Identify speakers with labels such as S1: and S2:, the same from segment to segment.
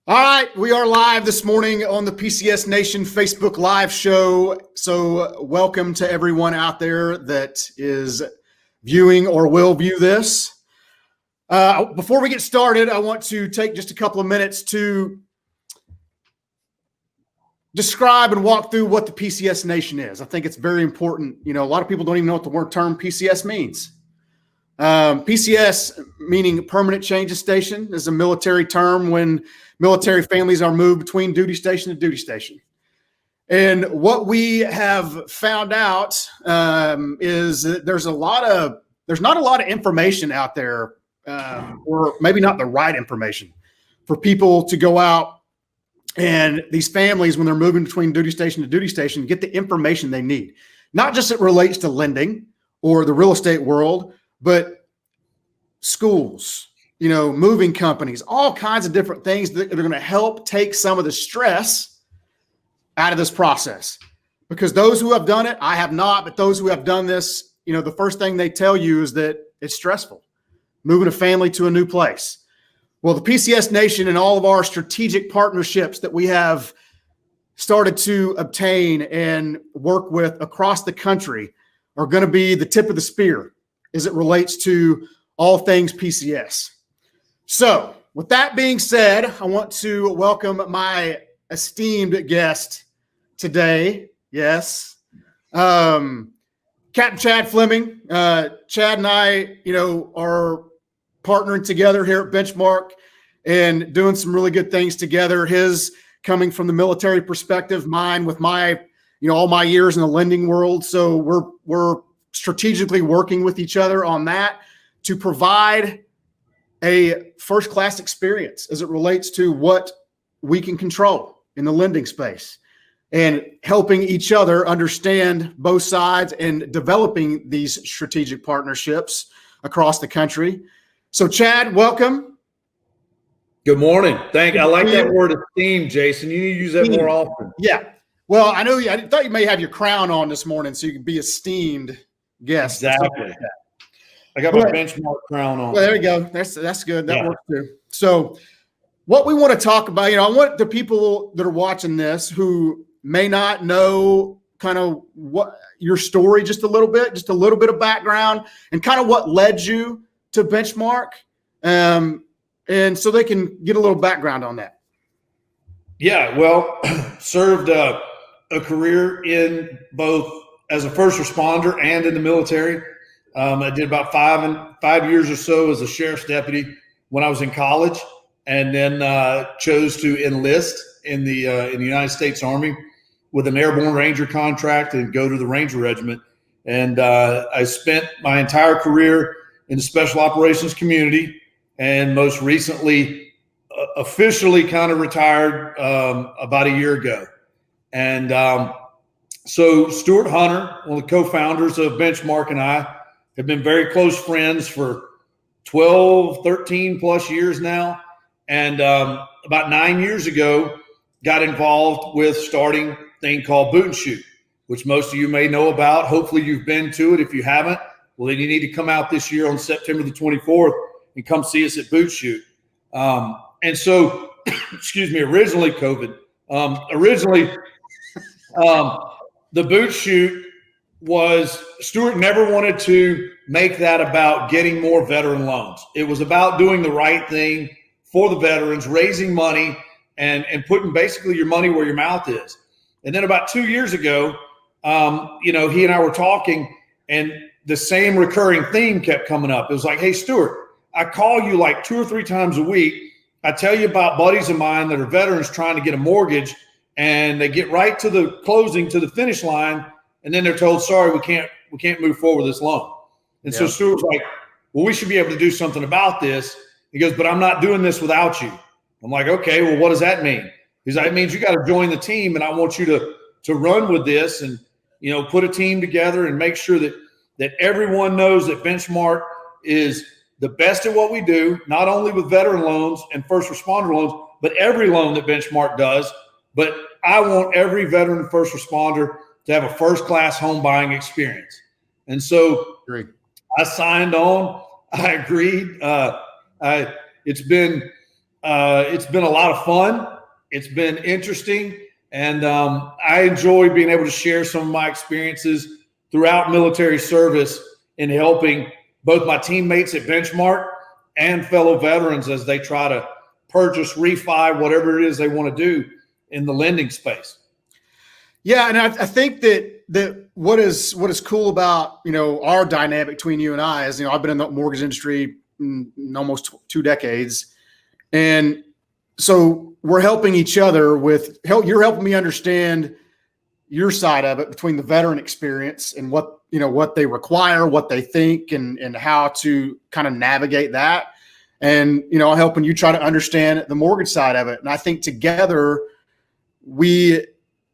S1: All right, we are live this morning on the PCS Nation Facebook Live show. So welcome to everyone out there that is viewing or will view this. Before we get started, I want to take just a couple of minutes to describe and walk through what the PCS Nation is. I think it's very important. You know, a lot of people don't even know what the word term PCS means. PCS, meaning Permanent Changes Station, is a military term when military families are moved between duty station to duty station. And what we have found out is that there's not a lot of information out there, or maybe not the right information for people to go out and these families, when they're moving between duty station to duty station, get the information they need. Not just it relates to lending or the real estate world, but schools, you know, moving companies, all kinds of different things that are going to help take some of the stress out of this process. Because those who have done it, I have not, but those who have done this, you know, the first thing they tell you is that it's stressful, moving a family to a new place. Well, the PCS Nation and all of our strategic partnerships that we have started to obtain and work with across the country are going to be the tip of the spear as it relates to all things PCS. So with that being said, I want to welcome my esteemed guest today. Yes. Captain Chad Fleming. Chad and I, you know, are partnering together here at Benchmark and doing some really good things together. His coming from the military perspective, mine with my, you know, all my years in the lending world. So we're strategically working with each other on that to provide a first-class experience as it relates to what we can control in the lending space and helping each other understand both sides and developing these strategic partnerships across the country. So Chad, welcome.
S2: Good morning. I like that word esteem, Jason. You need to use that more often.
S1: Yeah. Well, I thought you may have your crown on this morning so you could be esteemed guest.
S2: Exactly. I got my Benchmark crown on.
S1: Well, there we go. That's good. That works too. So what we want to talk about, you know, I want the people that are watching this who may not know kind of what your story, just a little bit of background and kind of what led you to Benchmark. And so they can get a little background on that.
S2: Yeah, well, served a career in both as a first responder and in the military. I did about 5 years or so as a sheriff's deputy when I was in college, and then chose to enlist in the United States Army with an airborne ranger contract and go to the Ranger Regiment. And I spent my entire career in the special operations community, and most recently officially kind of retired about a year ago. And so Stuart Hunter, one of the co-founders of Benchmark, and I have been very close friends for 12, 13 plus years now. And about 9 years ago, got involved with starting a thing called Boot and Shoot, which most of you may know about. Hopefully you've been to it. If you haven't, well, then you need to come out this year on September the 24th and come see us at Boot Shoot. And so, excuse me, originally COVID, the Boot Shoot was, Stuart never wanted to make that about getting more veteran loans. It was about doing the right thing for the veterans, raising money and putting basically your money where your mouth is. And then about 2 years ago, you know, he and I were talking, and the same recurring theme kept coming up. It was like, hey, Stuart, I call you like 2 or 3 times a week. I tell you about buddies of mine that are veterans trying to get a mortgage, and they get right to the closing, to the finish line, and then they're told, sorry, we can't move forward with this loan. And so Stuart was like, well, we should be able to do something about this. He goes, but I'm not doing this without you. I'm like, okay, well, what does that mean? He's like, it means you got to join the team, and I want you to run with this and, you know, put a team together and make sure that everyone knows that Benchmark is the best at what we do, not only with veteran loans and first responder loans, but every loan that Benchmark does. But I want every veteran and first responder to have a first-class home buying experience. And so I signed on. I agreed. It's been It's been a lot of fun. It's been interesting. And I enjoy being able to share some of my experiences throughout military service in helping both my teammates at Benchmark and fellow veterans as they try to purchase, refi, whatever it is they want to do in the lending space.
S1: Yeah, and I think that what is cool about our dynamic between you and I is I've been in the mortgage industry almost 2 decades, and so we're helping each other with help. You're helping me understand your side of it between the veteran experience and what they require, what they think, and how to kind of navigate that. And, helping you try to understand the mortgage side of it. And I think together we,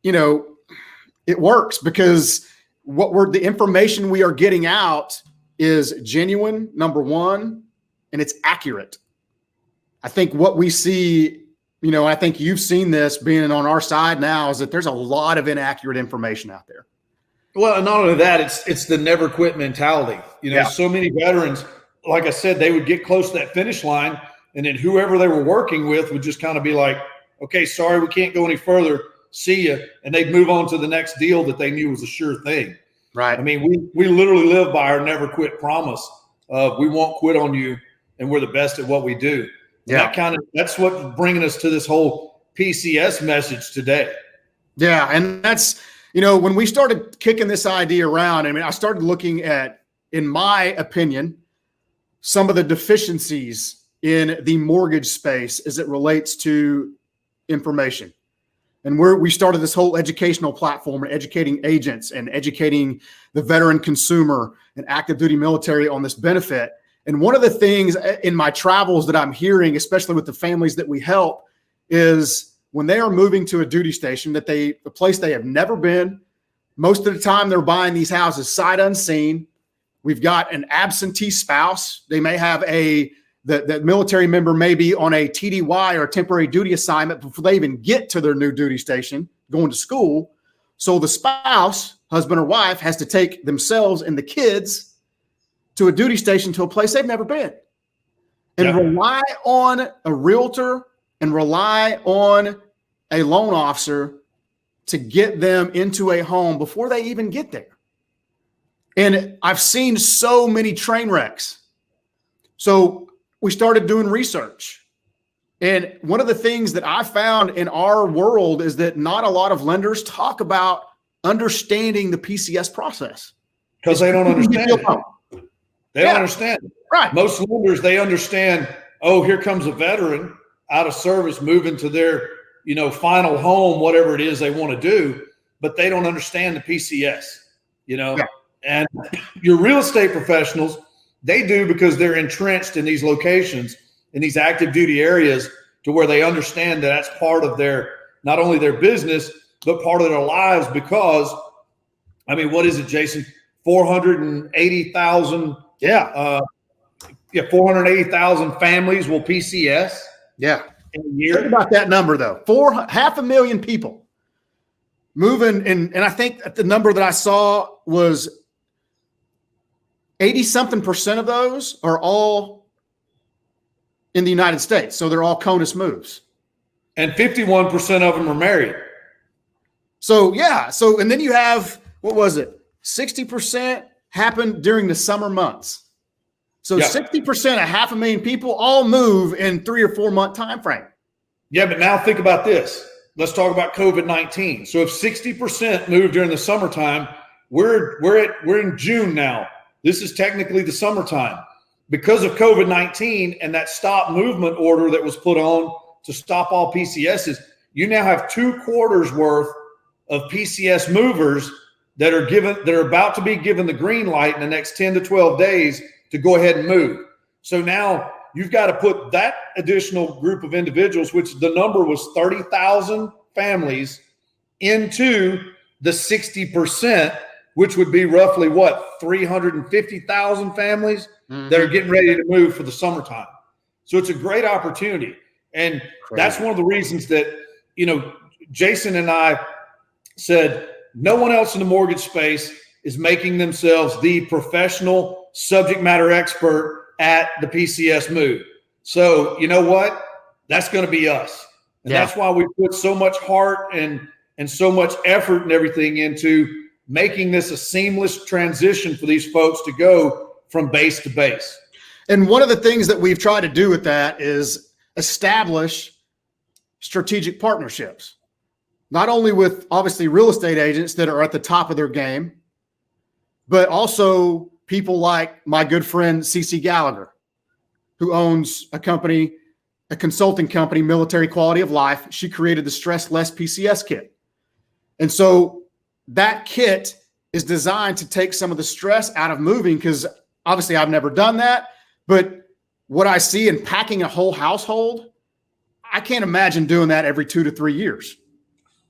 S1: it works because the information we are getting out is genuine, number one, and it's accurate. I think what we see, I think you've seen this being on our side now, is that there's a lot of inaccurate information out there.
S2: Well, and not only that, it's the never quit mentality. So many veterans, like I said, they would get close to that finish line, and then whoever they were working with would just kind of be like, okay, sorry, we can't go any further. See ya. And they'd move on to the next deal that they knew was a sure thing.
S1: Right.
S2: I mean, we literally live by our never quit promise of we won't quit on you, and we're the best at what we do. Yeah. That's what's bringing us to this whole PCS message today.
S1: Yeah. And that's, when we started kicking this idea around, I started looking at, in my opinion, some of the deficiencies in the mortgage space as it relates to information. And we started this whole educational platform, educating agents and educating the veteran consumer and active duty military on this benefit. And one of the things in my travels that I'm hearing, especially with the families that we help, is when they are moving to a duty station, the place they have never been, most of the time they're buying these houses sight unseen. We've got an absentee spouse. They may have the military member may be on a TDY or a temporary duty assignment before they even get to their new duty station, going to school. So the spouse, husband or wife, has to take themselves and the kids to a duty station, to a place they've never been, and rely on a realtor and rely on a loan officer to get them into a home before they even get there. And I've seen so many train wrecks. So we started doing research. And one of the things that I found in our world is that not a lot of lenders talk about understanding the PCS process.
S2: Because they don't understand it. They don't understand it.
S1: Right.
S2: Most lenders, they understand, oh, here comes a veteran out of service moving to their, final home, whatever it is they want to do, but they don't understand the PCS, And your real estate professionals, they do, because they're entrenched in these locations, in these active duty areas, to where they understand that that's part of their, not only their business, but part of their lives. Because, what is it, Jason? 480,000. 480,000 families will PCS.
S1: Yeah.
S2: In a year.
S1: Think about that number, though. 500,000 people moving. And I think the number that I saw was 80-something% of those are all in the United States. So they're all CONUS moves.
S2: And 51% of them are married.
S1: So, yeah. So, and then you have, what was it? 60% happened during the summer months. So 60%, 500,000 people all move in 3 or 4 month time frame.
S2: Yeah, but now think about this. Let's talk about COVID-19. So if 60% moved during the summertime, we're in June now. This is technically the summertime. Because of COVID-19 and that stop movement order that was put on to stop all PCSs, you now have 2 quarters worth of PCS movers that are about to be given the green light in the next 10 to 12 days to go ahead and move. So now you've got to put that additional group of individuals, which the number was 30,000 families, into the 60%, which would be roughly 350,000 families that are getting ready to move for the summertime. So it's a great opportunity. And that's one of the reasons that, Jason and I said, no one else in the mortgage space is making themselves the professional subject matter expert at the PCS move. So you know what? that's going to be us. And
S1: Yeah.
S2: that's why we put so much heart and so much effort and everything into making this a seamless transition for these folks to go from base to base.
S1: And one of the things that we've tried to do with that is establish strategic partnerships, not only with obviously real estate agents that are at the top of their game, but also people like my good friend CC Gallagher, who owns a company, a consulting company, Military Quality of Life. She created the Stress Less PCS kit. And so that kit is designed to take some of the stress out of moving, because obviously I've never done that. But what I see in packing a whole household, I can't imagine doing that every 2 to 3 years.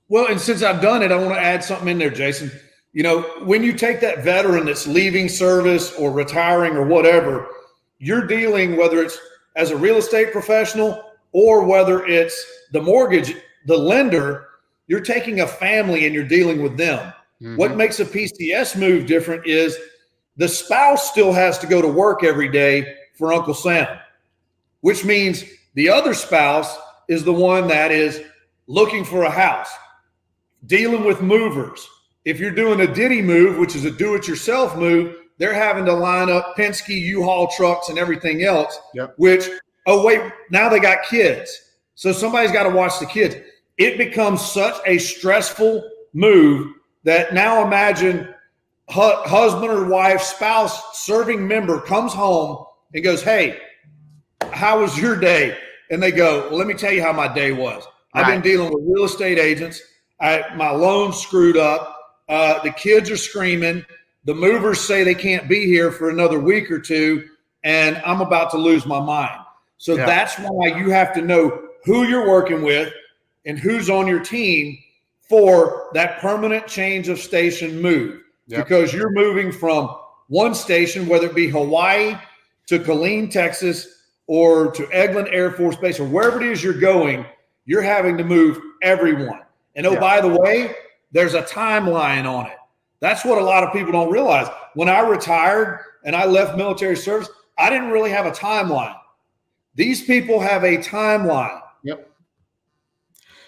S2: Well, and since I've done it, I want to add something in there, Jason. You know, when you take that veteran that's leaving service or retiring or whatever, you're dealing, whether it's as a real estate professional or whether it's the mortgage, the lender, you're taking a family and you're dealing with them. Mm-hmm. What makes a PCS move different is the spouse still has to go to work every day for Uncle Sam, which means the other spouse is the one that is looking for a house, dealing with movers. If you're doing a Diddy move, which is a do-it-yourself move, they're having to line up Penske U-Haul trucks and everything else, which, oh, wait, now they got kids. So somebody's got to watch the kids. It becomes such a stressful move that now imagine husband or wife, spouse, serving member comes home and goes, hey, how was your day? And they go, well, let me tell you how my day was. Right. I've been dealing with real estate agents. My loan's screwed up. The kids are screaming. The movers say they can't be here for another week or two, and I'm about to lose my mind. So that's why you have to know who you're working with and who's on your team for that permanent change of station move. Because you're moving from one station, whether it be Hawaii to Killeen, Texas, or to Eglin Air Force Base, or wherever it is you're going, you're having to move everyone. And by the way, there's a timeline on it. That's what a lot of people don't realize. When I retired and I left military service, I didn't really have a timeline. These people have a timeline.
S1: Yep.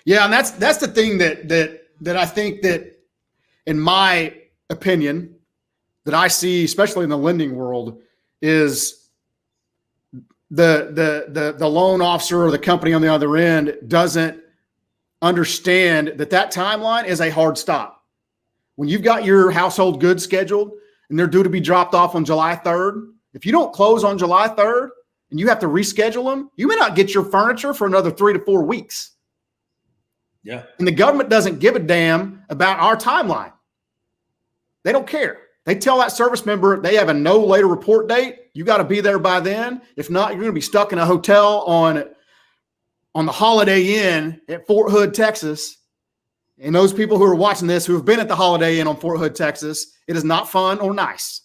S1: Yeah, and that's the thing that I think that, in my opinion, that I see, especially in the lending world, is the loan officer or the company on the other end doesn't understand that timeline is a hard stop. When you've got your household goods scheduled and they're due to be dropped off on July 3rd, if you don't close on July 3rd and you have to reschedule them, you may not get your furniture for another 3 to 4 weeks.
S2: Yeah.
S1: And the government doesn't give a damn about our timeline. They don't care. They tell that service member they have a no later report date. You got to be there by then. If not, you're going to be stuck in a hotel on the Holiday Inn at Fort Hood, Texas. And those people who are watching this, who have been at the Holiday Inn on Fort Hood, Texas, it is not fun or nice.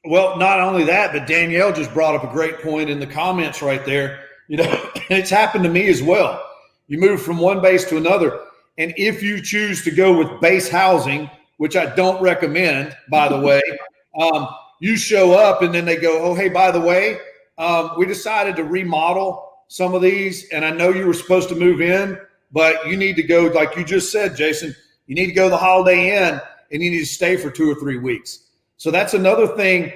S2: Well, not only that, but Danielle just brought up a great point in the comments right there. You know, it's happened to me as well. You move from one base to another. And if you choose to go with base housing, which I don't recommend, by the way, you show up and then they go, oh, hey, by the way, we decided to remodel some of these. And I know you were supposed to move in, but you need to go, like you just said, Jason, you need to go to the Holiday Inn and you need to stay for 2 or 3 weeks. So that's another thing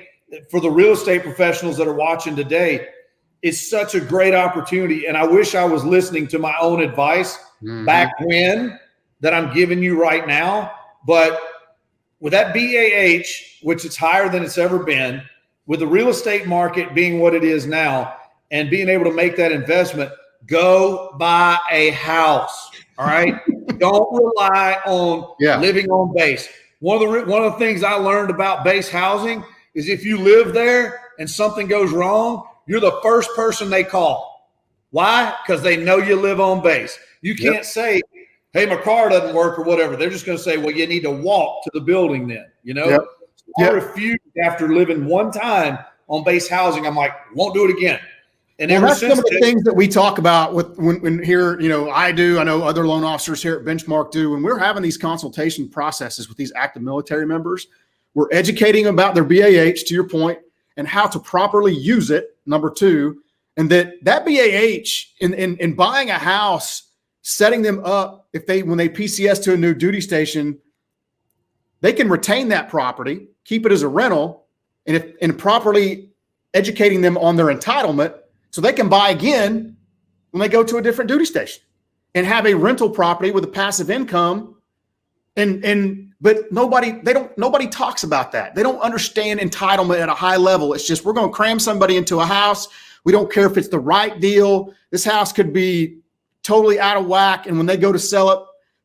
S2: for the real estate professionals that are watching today. It's such a great opportunity. And I wish I was listening to my own advice back when that I'm giving you right now. But with that BAH, which is higher than it's ever been, with the real estate market being what it is now, and being able to make that investment, go buy a house. All right. Don't rely on living on base. One of the things I learned about base housing is if you live there and something goes wrong, you're the first person they call. Why? Because they know you live on base. You can't say, hey, my car doesn't work or whatever. They're just going to say, well, you need to walk to the building then, you know? I refused after living one time on base housing. I'm like, won't do it again. And
S1: that's some of the things that we talk about with when here, you know, I know other loan officers here at Benchmark do. When we're having these consultation processes with these active military members, we're educating them about their BAH, to your point, and how to properly use it, number 2, And that BAH in buying a house, setting them up, when they PCS to a new duty station, they can retain that property, keep it as a rental, and properly educating them on their entitlement so they can buy again when they go to a different duty station and have a rental property with a passive income. But nobody talks about that. They don't understand entitlement at a high level. It's just, we're going to cram somebody into a house. We don't care if it's the right deal. This house could be totally out of whack. And when they go to sell it,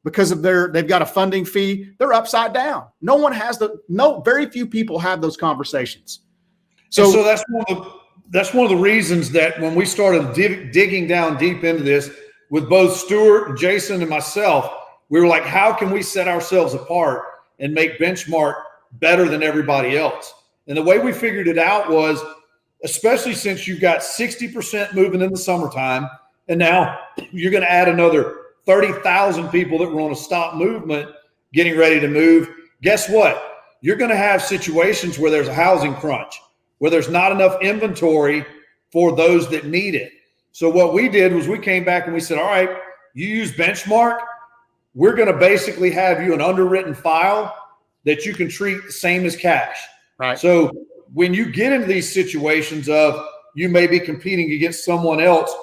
S1: because of they've got a funding fee, they're upside down. Very few people have those conversations. So
S2: that's one of the reasons that when we started digging down deep into this with both Stuart and Jason and myself, we were like, how can we set ourselves apart and make Benchmark better than everybody else? And the way we figured it out was, especially since you've got 60% moving in the summertime, and now you're going to add another 30,000 people that were on a stop movement getting ready to move. Guess what? You're going to have situations where there's a housing crunch, where there's not enough inventory for those that need it. So what we did was we came back and we said, all right, you use Benchmark. We're going to basically have you an underwritten file that you can treat the same as cash.
S1: Right.
S2: So when you get into these situations of you may be competing against someone else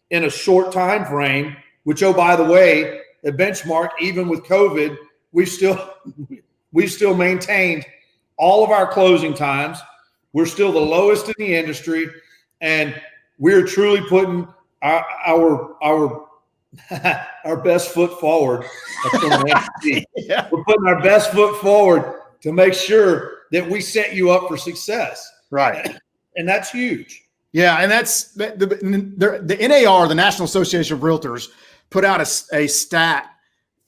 S2: in a short time frame, which, oh, by the way, at Benchmark, even with COVID, we've still maintained all of our closing times. We're still the lowest in the industry, and we're truly putting our best foot forward.
S1: Yeah.
S2: We're putting our best foot forward to make sure that we set you up for success.
S1: Right.
S2: And that's huge.
S1: Yeah. And that's the NAR, the National Association of Realtors, put out a stat,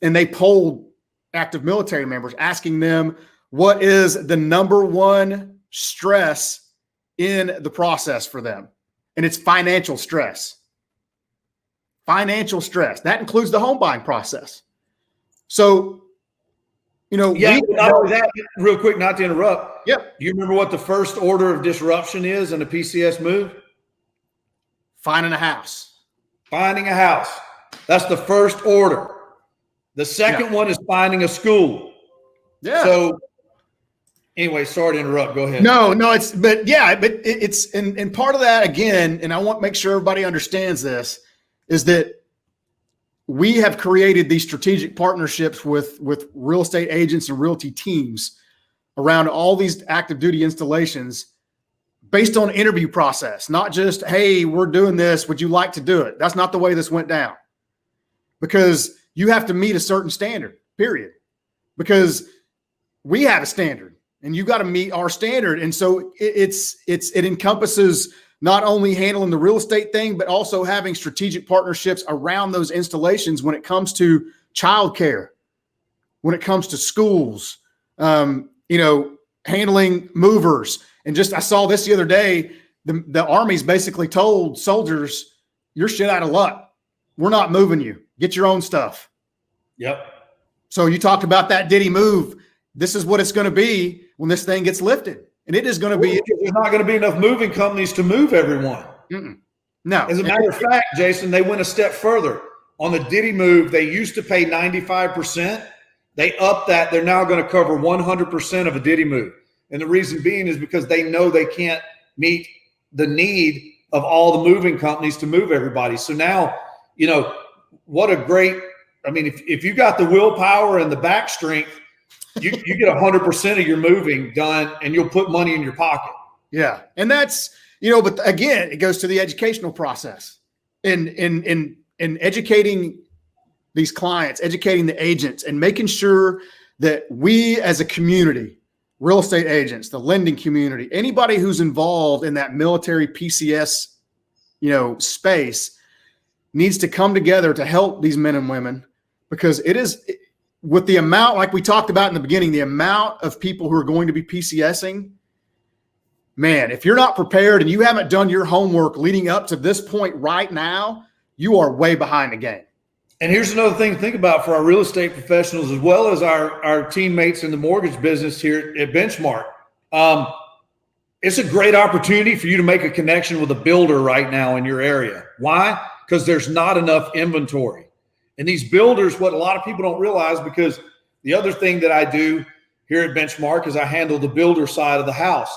S1: and they polled active military members, asking them what is the number one stress in the process for them. And it's financial stress. Financial stress. That includes the home buying process. So,
S2: Not only that, real quick, not to interrupt.
S1: Yep.
S2: You remember what the first order of disruption is in a PCS move?
S1: Finding a house.
S2: Finding a house. That's the first order. The second one is finding a school.
S1: Yeah.
S2: So anyway, sorry to interrupt. Go ahead.
S1: No, it's and part of that, again, and I want to make sure everybody understands this, is that we have created these strategic partnerships with real estate agents and realty teams around all these active duty installations based on interview process, not just, hey, we're doing this, would you like to do it? That's not the way this went down, because you have to meet a certain standard, period, because we have a standard and you got to meet our standard. And so it encompasses not only handling the real estate thing, but also having strategic partnerships around those installations when it comes to childcare, when it comes to schools, handling movers. And I saw this the other day, the Army's basically told soldiers, you're shit out of luck. We're not moving you. Get your own stuff.
S2: Yep.
S1: So you talked about that Diddy move. This is what it's going to be when this thing gets lifted. And it is going to be.
S2: There's not going to be enough moving companies to move everyone.
S1: No.
S2: As a matter of fact, Jason, they went a step further. On the Diddy move, they used to pay 95%. They upped that. They're now going to cover 100% of a Diddy move. And the reason being is because they know they can't meet the need of all the moving companies to move everybody. So now, what a great, if you got the willpower and the back strength, you get 100% of your moving done, and you'll put money in your pocket.
S1: Yeah. And that's, but again, it goes to the educational process in educating these clients, educating the agents, and making sure that we as a community, real estate agents, the lending community, anybody who's involved in that military PCS, space, needs to come together to help these men and women, because it is, with the amount, like we talked about in the beginning, the amount of people who are going to be PCSing, man, if you're not prepared and you haven't done your homework leading up to this point right now, you are way behind the game.
S2: And here's another thing to think about for our real estate professionals, as well as our teammates in the mortgage business here at Benchmark. It's a great opportunity for you to make a connection with a builder right now in your area. Why? Because there's not enough inventory. And these builders, what a lot of people don't realize, because the other thing that I do here at Benchmark is I handle the builder side of the house.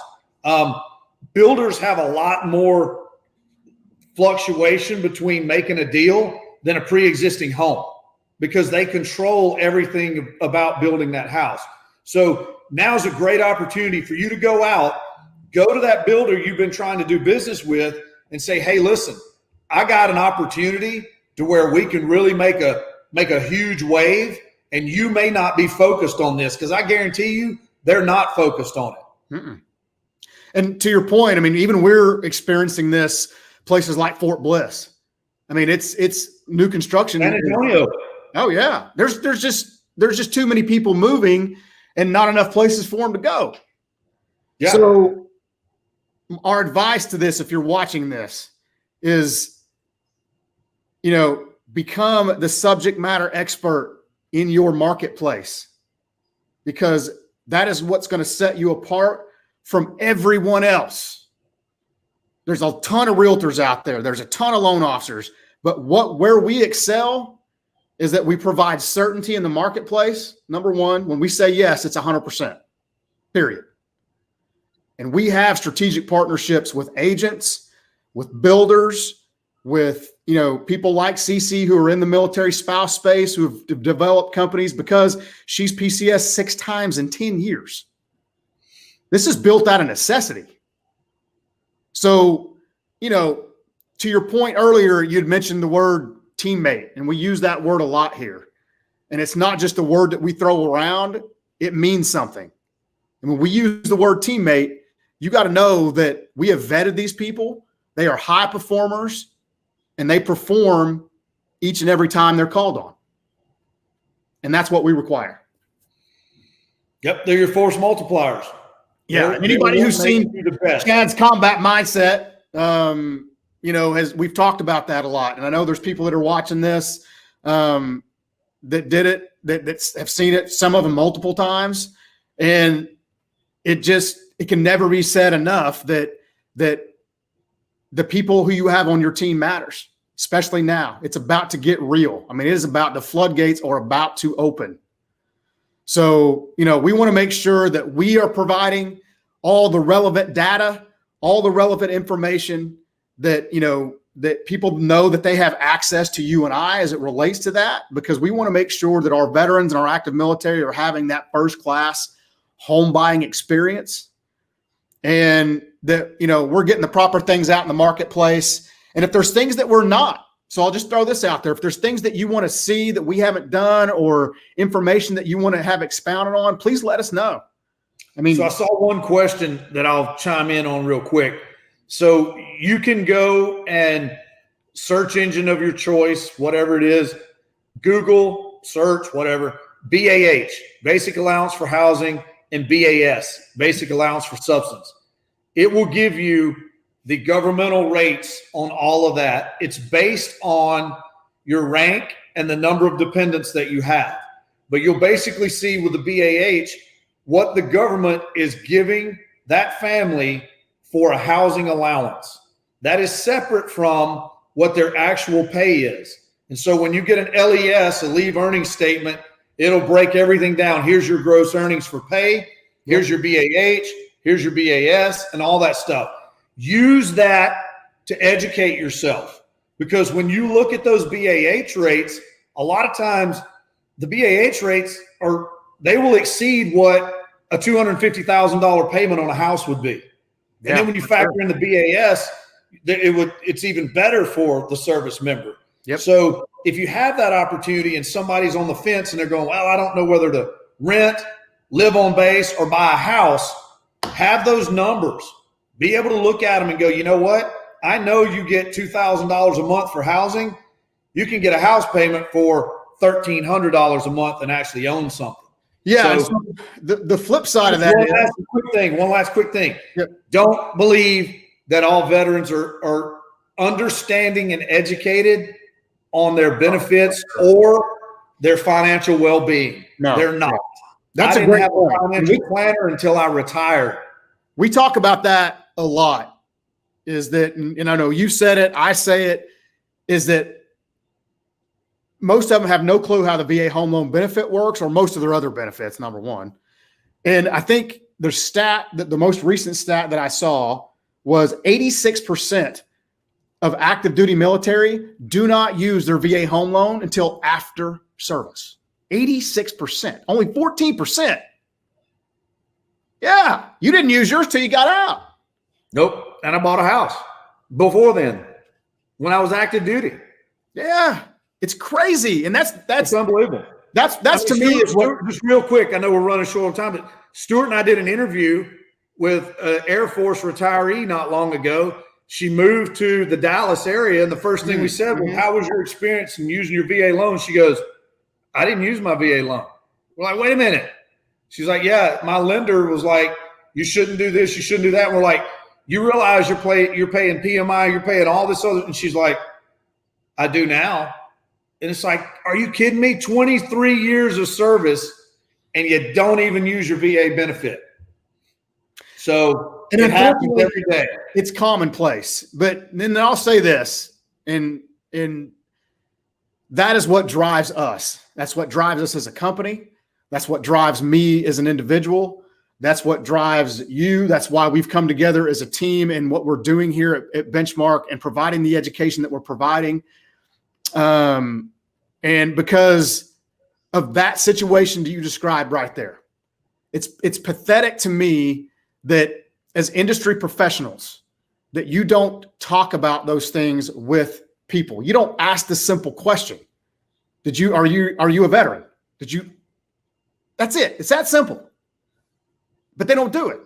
S2: Builders have a lot more fluctuation between making a deal than a pre-existing home, because they control everything about building that house. So now's a great opportunity for you to go out, go to that builder you've been trying to do business with and say, hey, listen, I got an opportunity to where we can really make a huge wave, and you may not be focused on this, because I guarantee you they're not focused on it.
S1: Mm-mm. And to your point, I mean, even we're experiencing this places like Fort Bliss. I mean, it's new construction.
S2: San Antonio.
S1: Oh yeah. There's just too many people moving and not enough places for them to go.
S2: Yeah.
S1: So our advice to this, if you're watching this, is, become the subject matter expert in your marketplace, because that is what's going to set you apart from everyone else. There's a ton of realtors out there. There's a ton of loan officers, but where we excel is that we provide certainty in the marketplace. Number one, when we say yes, it's 100%, period. And we have strategic partnerships with agents, with builders, with, people like CC who are in the military spouse space, who have developed companies because she's PCS 6 times in 10 years. This is built out of necessity. So, to your point earlier, you'd mentioned the word teammate, and we use that word a lot here. And it's not just a word that we throw around. It means something. And when we use the word teammate, you got to know that we have vetted these people. They are high performers, and they perform each and every time they're called on. And that's what we require.
S2: Yep, they're your force multipliers.
S1: Yeah, anybody who's seen Chad's combat mindset, we've talked about that a lot. And I know there's people that are watching this that did it, that have seen it, some of them multiple times. And it can never be said enough that the people who you have on your team matters, especially now. It's about to get real. I mean, it is about the floodgates are about to open. So, we want to make sure that we are providing all the relevant data, all the relevant information that, that people know that they have access to you and I as it relates to that, because we want to make sure that our veterans and our active military are having that first class home buying experience, and that, we're getting the proper things out in the marketplace. And if there's things that we're not, so I'll just throw this out there. If there's things that you want to see that we haven't done, or information that you want to have expounded on, please let us know.
S2: So I saw one question that I'll chime in on real quick. So you can go and search engine of your choice, whatever it is, Google, search, whatever, BAH, basic allowance for housing, and BAS, basic allowance for substance. It will give you the governmental rates on all of that. It's based on your rank and the number of dependents that you have. But you'll basically see with the BAH what the government is giving that family for a housing allowance. That is separate from what their actual pay is. And so when you get an LES, a leave earnings statement, it'll break everything down. Here's your gross earnings for pay. Here's your BAH. Here's your BAS, and all that stuff. Use that to educate yourself, because when you look at those BAH rates, a lot of times the BAH rates they will exceed what a $250,000 payment on a house would be. And then when you factor in the BAS, it's even better for the service member.
S1: Yep.
S2: So if you have that opportunity and somebody's on the fence and they're going, well, I don't know whether to rent, live on base, or buy a house, have those numbers. Be able to look at them and go, you know what? I know you get $2,000 a month for housing. You can get a house payment for $1,300 a month and actually own something.
S1: Yeah. So the flip side of that
S2: one last quick thing.
S1: Yep.
S2: Don't believe that all veterans are understanding and educated on their benefits or their financial well-being.
S1: No,
S2: they're not.
S1: That's
S2: I didn't have a financial planner until I retired.
S1: We talk about that a lot, is that, and I know you said it, I say it, is that most of them have no clue how the VA home loan benefit works, or most of their other benefits, number one. And I think the most recent stat that I saw was 86% of active duty military do not use their VA home loan until after service. 86%, only 14%. Yeah, you didn't use yours till you got out.
S2: Nope. And I bought a house before then when I was active duty.
S1: Yeah, it's crazy. And that's
S2: unbelievable.
S1: That's to me is what,
S2: just real quick. I know we're running short on time, but Stuart and I did an interview with an Air Force retiree not long ago. She moved to the Dallas area, and the first thing we said was, how was your experience in using your VA loan? She goes, I didn't use my VA loan. We're like, wait a minute. She's like, yeah, my lender was like, you shouldn't do this, you shouldn't do that. And we're like, you realize you're paying PMI, you're paying all this other, and she's like, I do now. And it's like, are you kidding me? 23 years of service, and you don't even use your VA benefit. So it happens every day.
S1: It's commonplace. But then I'll say this, and that is what drives us. That's what drives us as a company. That's what drives me as an individual. That's what drives you. That's why we've come together as a team and what we're doing here at Benchmark and providing the education that we're providing. And because of that situation that you described right there, it's pathetic to me that as industry professionals, that you don't talk about those things with people. You don't ask the simple question. Are you a veteran? That's it. It's that simple. But they don't do it.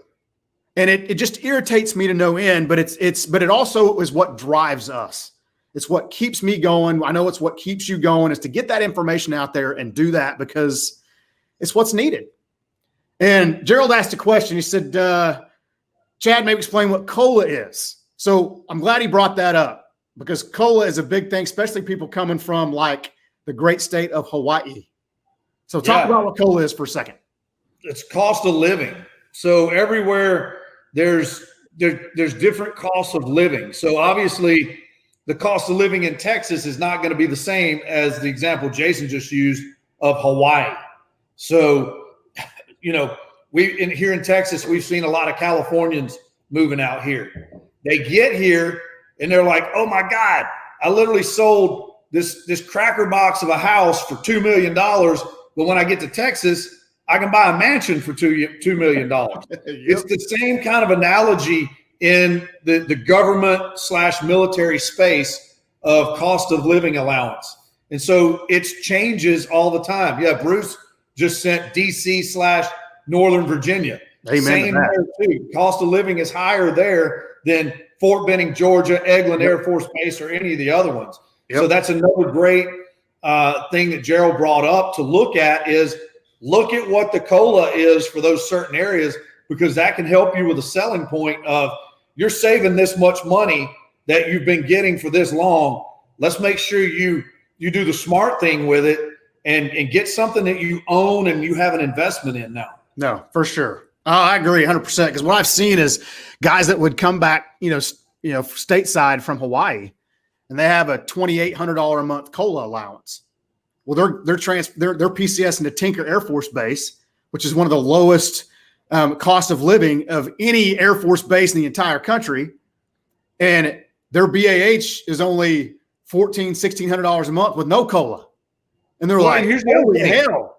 S1: And it just irritates me to no end, but it also is what drives us. It's what keeps me going. I know it's what keeps you going, is to get that information out there and do that, because it's what's needed. And Gerald asked a question. He said, Chad, maybe explain what COLA is. So I'm glad he brought that up, because COLA is a big thing, especially people coming from like the great state of Hawaii. So talk about what COLA is for a second.
S2: It's cost of living. So everywhere there's different costs of living. So obviously the cost of living in Texas is not going to be the same as the example Jason just used of Hawaii. So, here in Texas, we've seen a lot of Californians moving out here. They get here and they're like, oh my God, I literally sold this cracker box of a house for $2 million. But when I get to Texas, I can buy a mansion for $2 million. Yep. It's the same kind of analogy in the government/military space of cost of living allowance. And so it changes all the time. Yeah, Bruce just sent DC/Northern Virginia.
S1: Amen.
S2: Same there too. Cost of living is higher there than Fort Benning, Georgia, Eglin Air Force Base, or any of the other ones. Yep. So that's another great thing that Gerald brought up to look at, is look at what the COLA is for those certain areas, because that can help you with a selling point of, you're saving this much money that you've been getting for this long. Let's make sure you do the smart thing with it and get something that you own and you have an investment in now. No,
S1: for sure. I agree 100%. Because what I've seen is guys that would come back, stateside from Hawaii, and they have a $2,800 a month COLA allowance. Well, they're PCS into Tinker Air Force Base, which is one of the lowest cost of living of any Air Force base in the entire country, and their BAH is only $1,400-$1,600 a month with no COLA, and they're like,
S2: here's the hell.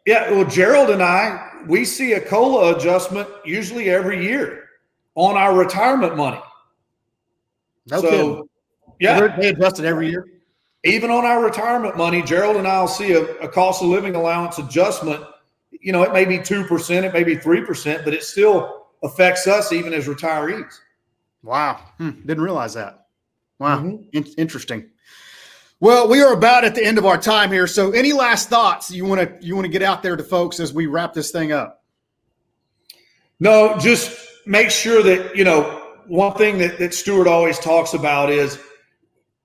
S2: Yeah, well, Gerald and I, we see a COLA adjustment usually every year on our retirement money.
S1: No kidding.
S2: Yeah,
S1: they adjust it every year.
S2: Even on our retirement money, Gerald and I will see a cost of living allowance adjustment. It may be 2%, it may be 3%, but it still affects us even as retirees.
S1: Wow. Didn't realize that. Wow. Interesting. Well, we are about at the end of our time here. So any last thoughts you want to get out there to folks as we wrap this thing up?
S2: No, just make sure that, one thing that Stuart always talks about is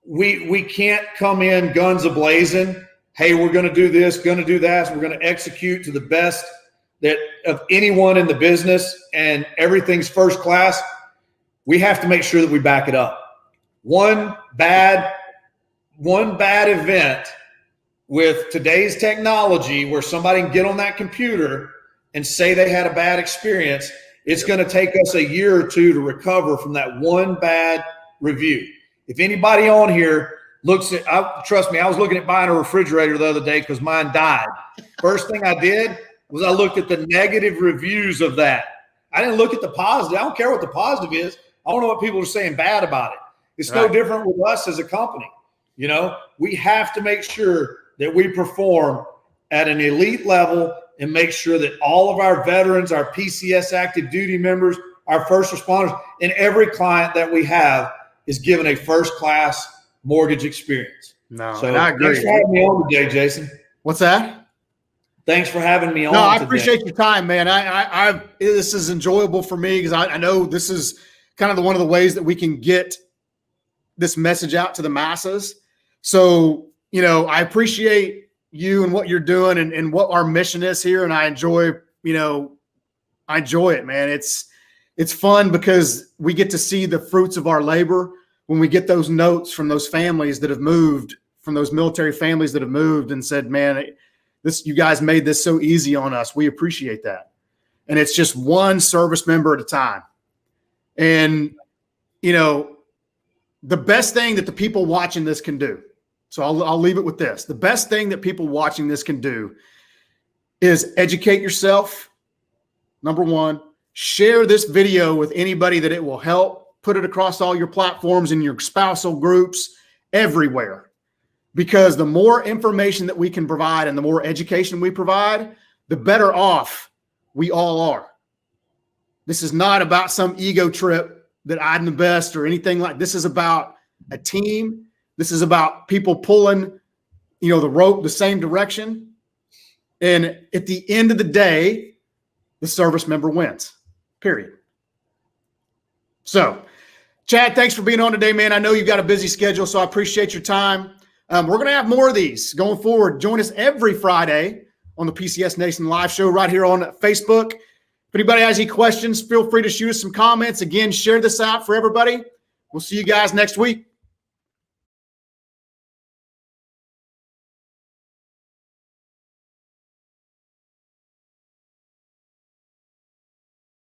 S2: we can't come in guns a-blazing. Hey, we're going to do this, going to do that. So we're going to execute to the best that of anyone in the business and everything's first class, we have to make sure that we back it up. One bad event with today's technology where somebody can get on that computer and say they had a bad experience, it's going to take us a year or two to recover from that one bad review. If anybody on here looks at, trust me, I was looking at buying a refrigerator the other day because mine died. First thing I did was I looked at the negative reviews of that. I didn't look at the positive. I don't care what the positive is. I don't know what people are saying bad about it. It's no different with us as a company. You know, we have to make sure that we perform at an elite level and make sure that all of our veterans, our PCS active duty members, our first responders, and every client that we have is given a first-class mortgage experience.
S1: No,
S2: so
S1: I agree.
S2: Thanks for having me on today, Jason.
S1: What's that?
S2: Thanks for having me on.
S1: No, I
S2: today.
S1: appreciate your time, man. I this is enjoyable for me because I know this is kind of one of the ways that we can get this message out to the masses. So, you know, I appreciate you and what you're doing and what our mission is here. And I enjoy it, man. It's fun because we get to see the fruits of our labor when we get those notes from those families that have moved, from those military families that have moved and said, man, you guys made this so easy on us. We appreciate that. And it's just one service member at a time. And, you know, the best thing that the people watching this can do, so I'll leave it with this. The best thing that people watching this can do is educate yourself. Number one, share this video with anybody that it will help. Put it across all your platforms and your spousal groups everywhere. Because the more information that we can provide and the more education we provide, the better off we all are. This is not about some ego trip that I'm the best or anything like this. Is about a team. This is about people pulling, you know, the rope the same direction. And at the end of the day, the service member wins, period. So, Chad, thanks for being on today, man. I know you've got a busy schedule, so I appreciate your time. We're going to have more of these going forward. Join us every Friday on the PCS Nation live show right here on Facebook. If anybody has any questions, feel free to shoot us some comments. Again, share this out for everybody. We'll see you guys next week.